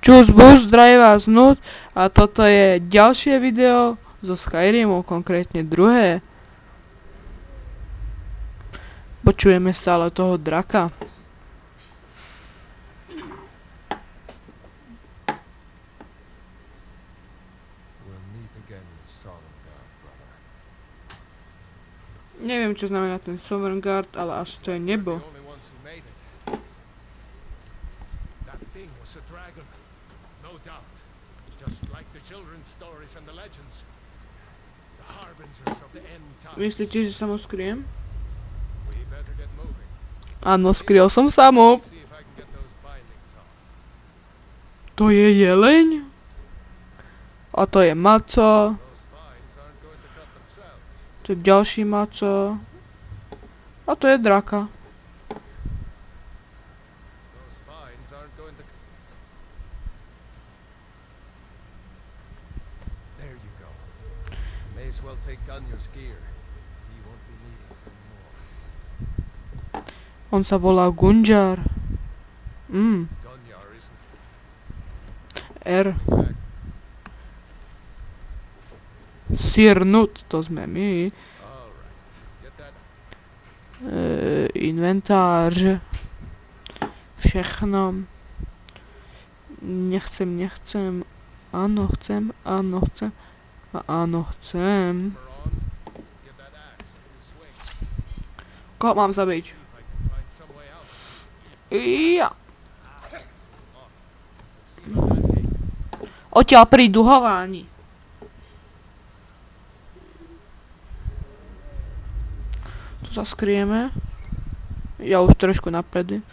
Čus bus, zdraví vás Nut a toto je ďalšie video zo Skyrimu, konkrétne druhé. Počujeme stále toho draka. Neviem, čo znamená ten Sovngarde, ale asi to je nebo. Myslíte, že sa mu skryjem? Áno, skryl som sa mu. To je jeleň? A to je maco. To je ďalší maco. A to je draka. On sa volá Gunjar. R. Sir Nut, to sme my. Inventář. Všechno. Nechcem. Áno, chcem. A áno, chcem. Koho mám zabiť? Ja. Odtiaľ prídu hováni. Tu sa skryjeme. Ja už trošku napredu.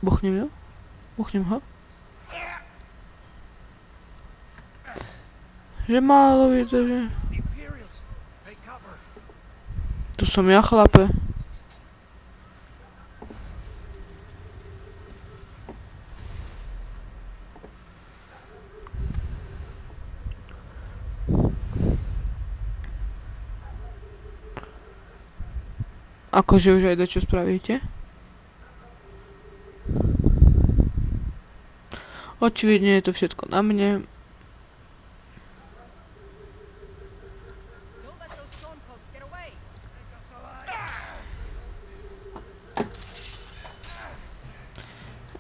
Buchnem ho. Že málo vydrží. Tu som ja, chlape. Akože už aj čo spravíte? Očividne je to všetko na mne.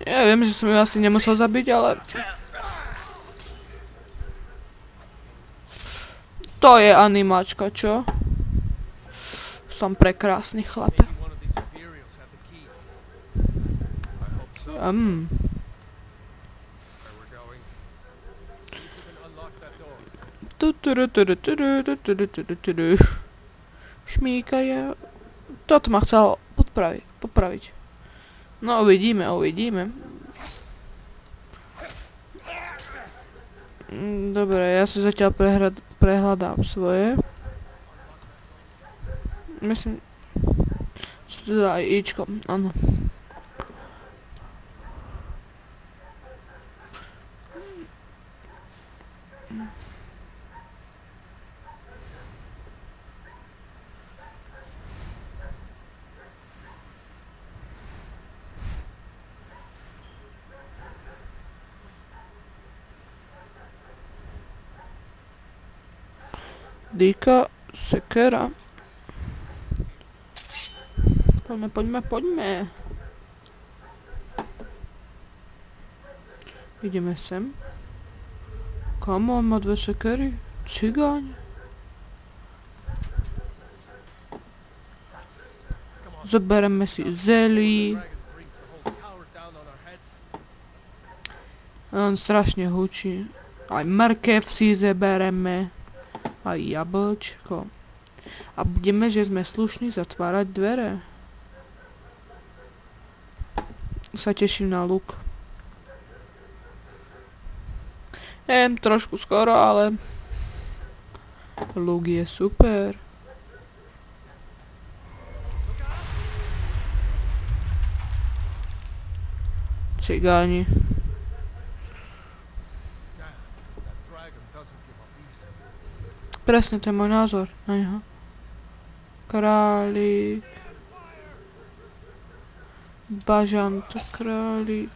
Ja viem, že som ju asi nemusel zabiť, ale... To je animáčka, čo? Som prekrásny chlape. Šmíkaje. Toto ma chcel popraviť. No uvidíme. Dobre, ja si zatiaľ prehľadám svoje. Myslím, že to dá aj ičko, áno. Dýka, sekera. Poďme. Ideme sem. Kamo, on má dve sekery? Cigáň? Zobereme si zelí. On strašne hučí. Aj mrkev si zebereme. Aj jablčko. A budeme, že sme slušní, zatvárať dvere. Sa teším na luk. Trošku skoro, ale luk je super. Cigáni. Presne, to je môj názor na neho. Králik. Bažant králi.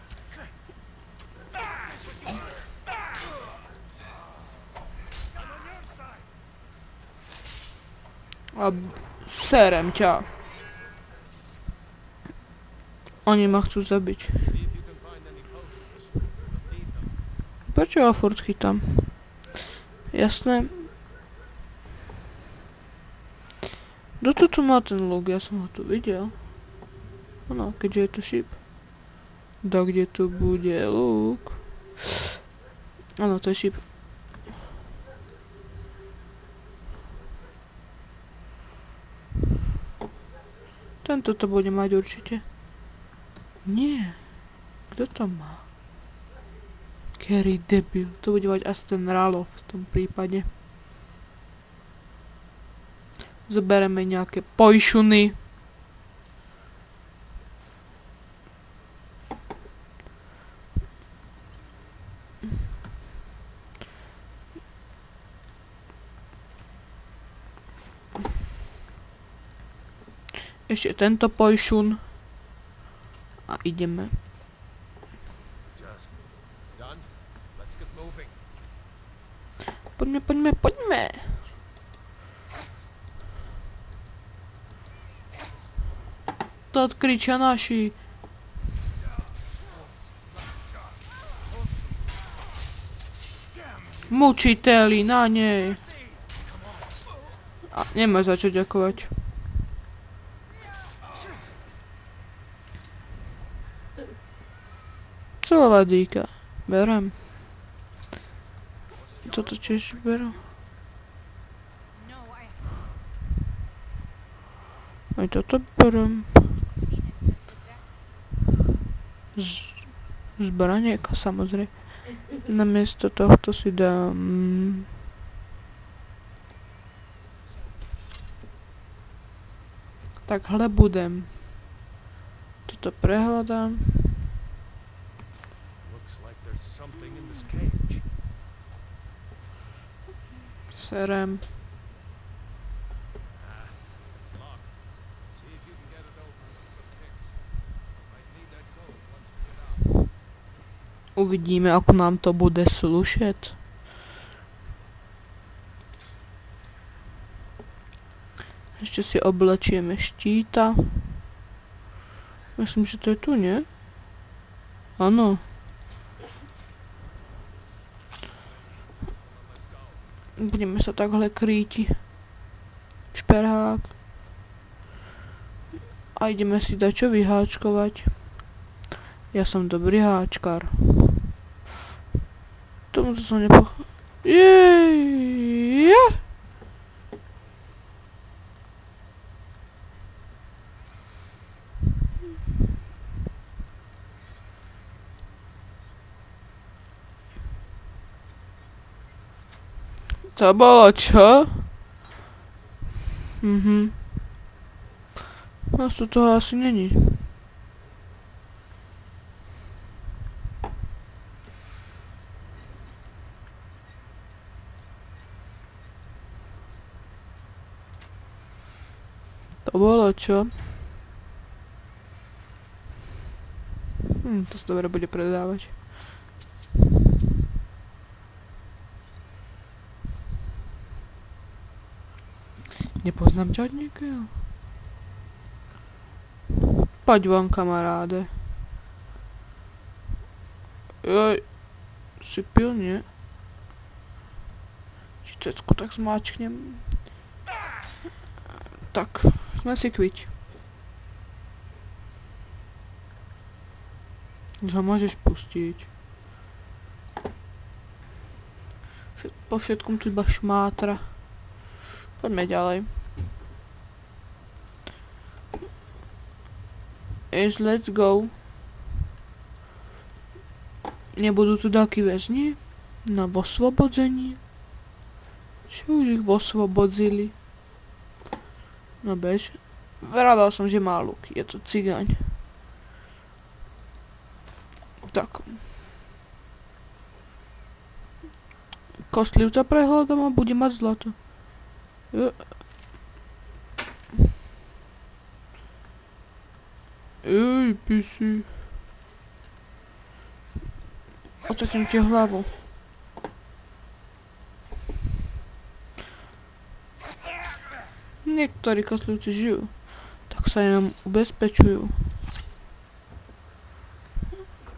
A serem ťa. Oni ma chcú zabiť. Prečo ja furt chytám? Jasné. Kto tu má ten luk? Ja som ho tu videl. Áno, keďže je tu šíp. Da kde tu bude luk? Áno, to je šíp. Tento to bude mať určite. Nie. Kto to má? Kerry debil. To bude mať asi ten Ralph v tom prípade. Zobereme nejaké pojšuny. Ešte tento pojšun. A ideme. Poďme. To odkričia naši. Mučiteli, na nej. A nemá za čo ďakovať. Celová dýka. Berem. Toto tiež berem. Aj toto berem. Zbranieka, samozrejme. Namiesto tohto si dám... Tak hle budem. Toto prehľadám. Serem. Uvidíme, ako nám to bude slúšať. Ešte si oblečieme štíta. Myslím, že to je tu, nie? Áno. Budeme sa takhle kryť. Šperhák. A ideme si dať čo vyháčkovať. Ja som dobrý háčkar. Tomu som Jej! To bolo čo? Vlastne toho asi není. To bolo čo? To sa dobre bude predávať. Nepoznám ťa od niekoho? Poď von, kamaráde. Joj. Si pil, nie? Či cecku tak zmáčknem. Tak, sme si kviť. Už ho môžeš pustiť. Po všetkom tu iba šmátra. Poďme ďalej. Let's go. Nebudú tu takí väzni? Na osvobodení? Čo už ich osvobodzili? No bež. Vravel som, že má luk. Je to cigáň. Tak. Kostlivca prehľadám a bude mať zlato. Ej, pisi. Očaknem ti hlavu. Niektorí kostlivci žijú, tak sa jenom ubezpečujú.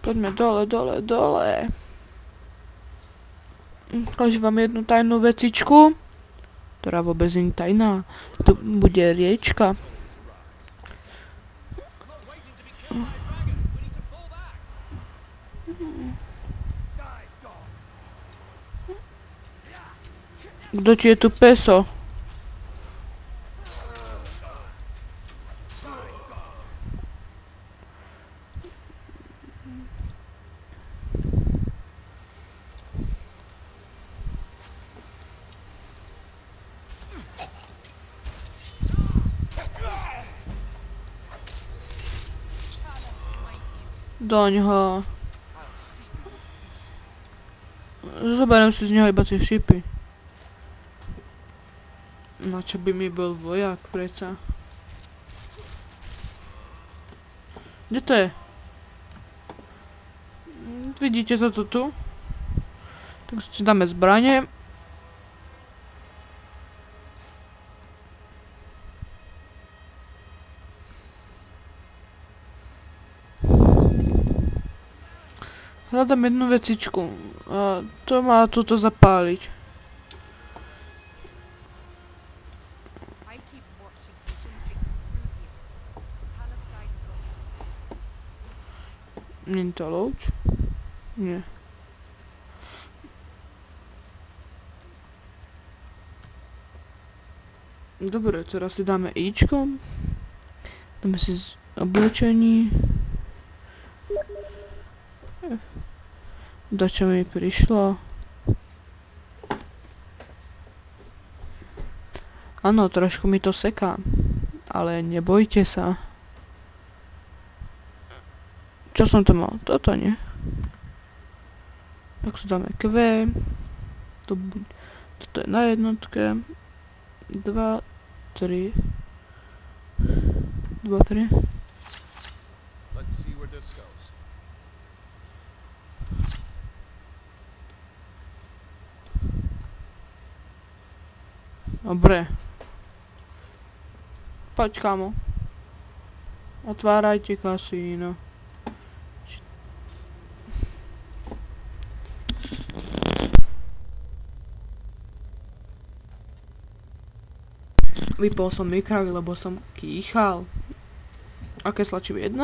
Poďme dole, dole, dole. Ukážem vám jednu tajnú vecičku, ktorá vôbec nie je tajná. Tu bude riečka. Kto ti je tu peso? Doňho. Zoberiem si z neho iba tie šipy. Na čo by mi bol vojak, preca? Kde to je? Vidíte toto tu? Tak si dáme zbranie. Hľadám jednu vecičku. A to má toto zapáliť. Nie je to louč? Nie. Dobre, teraz si dáme ičko. Dáme si oblečení. Dačo mi prišlo. Áno, trošku mi to seká. Ale nebojte sa. Čo som to mal? Toto nie. Tak si dáme Q. Toto je na jednotke. 2, 3. 2, 3. Dobre. Poď, kamo. Otvárajte kasíno. Vypol som mikrák, lebo som kýchal. A keď slačím 1,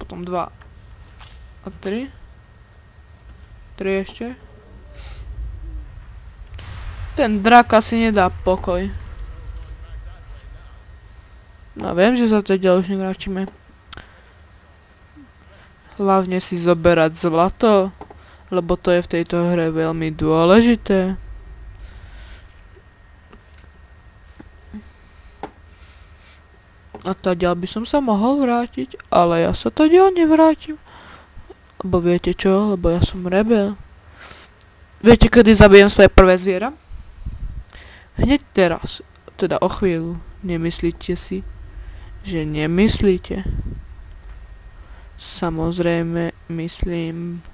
potom 2 a 3. 3 ešte. Ten drak asi nedá pokoj. No viem, že sa teda už nevrátime. Hlavne si zoberať zlato, lebo to je v tejto hre veľmi dôležité. A tadiaľ by som sa mohol vrátiť, ale ja sa tadiaľ nevrátim. Lebo viete čo? Lebo ja som rebel. Viete, kedy zabijem svoje prvé zviera? Hneď teraz, teda o chvíľu. Nemyslíte si, že nemyslíte? Samozrejme, myslím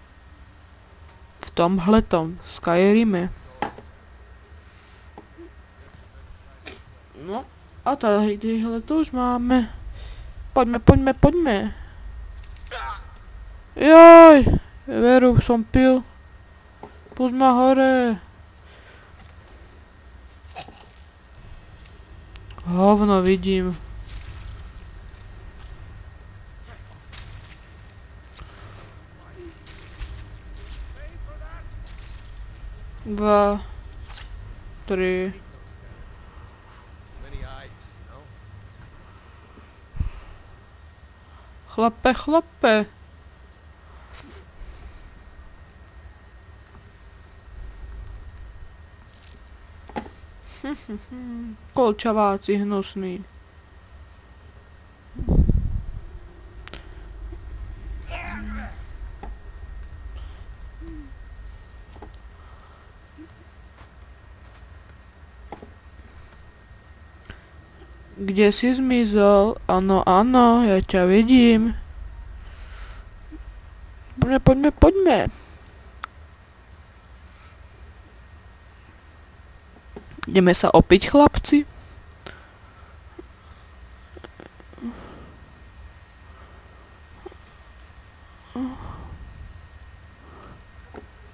v tomhletom Skyrime. No, a tadyhle to už máme. Poďme, poďme, poďme. Joj, veru, som pil. Pusť ma hore. Hovno vidím. Dva. 3. Chlape, chlape. Kolčaváci hnusný. Kde si zmizol? Áno, áno, ja ťa vidím. Poďme. Ideme sa opiť, chlapci?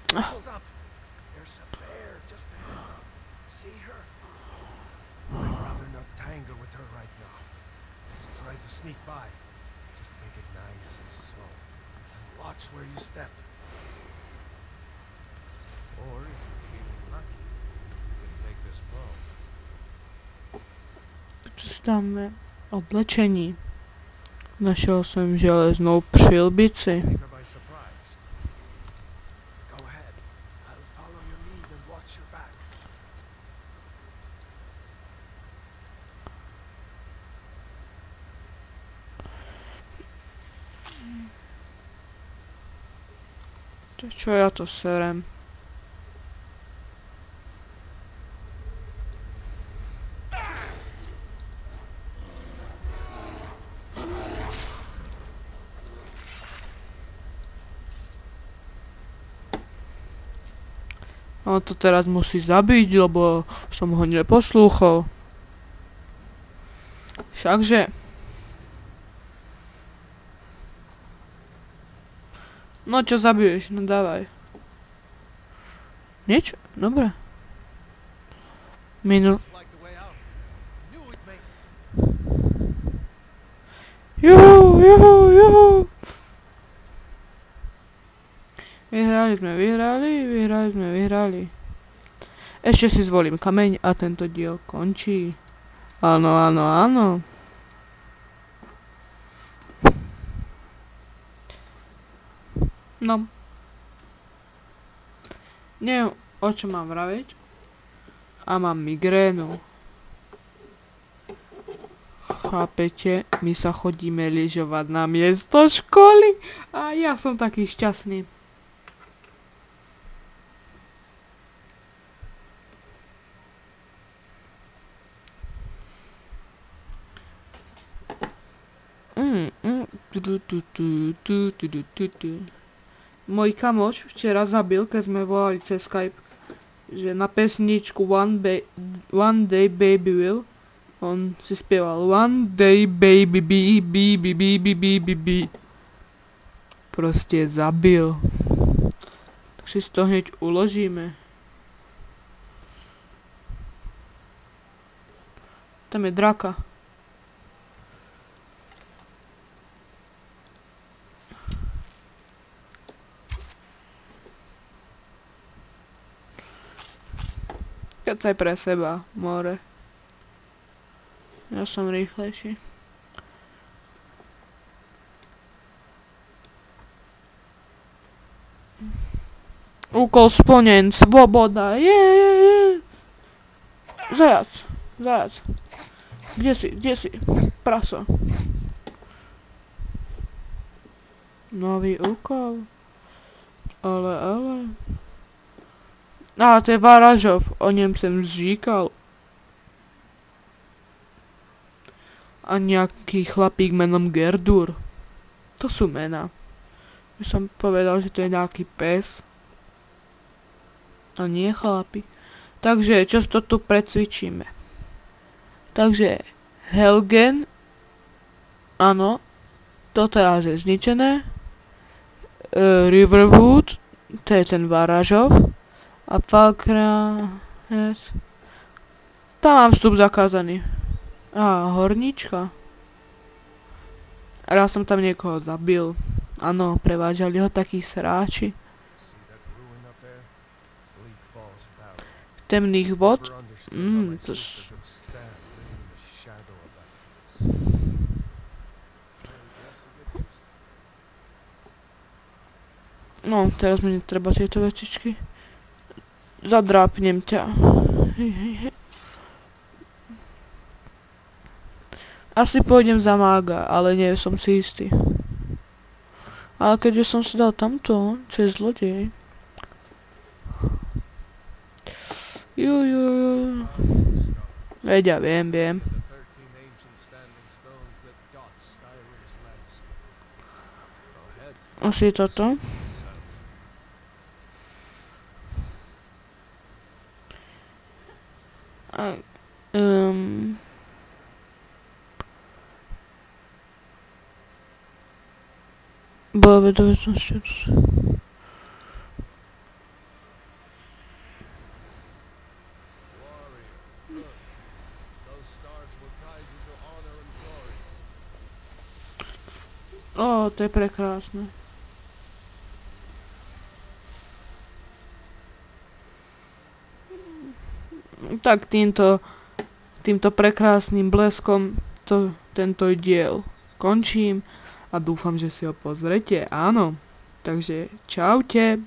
Hold up. There's a bear just ahead. See her? I'd rather not tangle with her right now. Let's try to sneak by. Just take it nice and slow. And watch where you step. Or if you're feeling lucky, you can take this bow. Přestáme oblečení. Našel jsem železnou přilbici. Take her by surprise. Go ahead. I'll follow your lead and watch your back. Čo ja to serem? On to teraz musí zabiť, lebo som ho neposlúchol. Všakže. No čo zabiješ? No dávaj. Niečo? Dobre. Minul. Juhu. Vyhrali. Ešte si zvolím kameň a tento diel končí. Áno. No. Neviem, o čo mám vraviť. A mám migrénu. Chápete? My sa chodíme lyžovať na miesto školy a ja som taký šťastný. Môj kamoš včera zabil, keď sme volali cez Skype, že na pesničku One Day Baby Will, on si spieval One Day Baby Be. Proste zabil. Tak si to hneď uložíme. Tam je draka. Kecaj pre seba, more. Ja som rýchlejší. Úkol splnený, svoboda, je. Zajac. Kde si? Praso. Nový úkol. Ale. To je Varažov, o něm jsem říkal. A nějaký chlapík jménem Gerdur. To sú mená. By som povedal, že to je nejaký pes. A nie chlapík. Takže, čo to tu precvičíme? Takže, Helgen. Áno. To teraz je zničené. Riverwood. To je ten Varažov. A Falkra... Yes. Tam mám vstup zakázaný. Hornička. Raz som tam niekoho zabil. Áno, prevážali ho takí sráči. Temných vod? No, teraz mi netreba tieto vecičky. Zadrápnem ťa. Asi pôjdem za mága, ale nie som si istý. Ale keďže som si dal tamto, čo je zlodej. Veď ja viem. Asi toto. A, Bobe, to som ešte... Ó, to je prekrásne. Tak týmto prekrásnym bleskom tento diel končím a dúfam, že si ho pozrete. Áno. Takže čaute.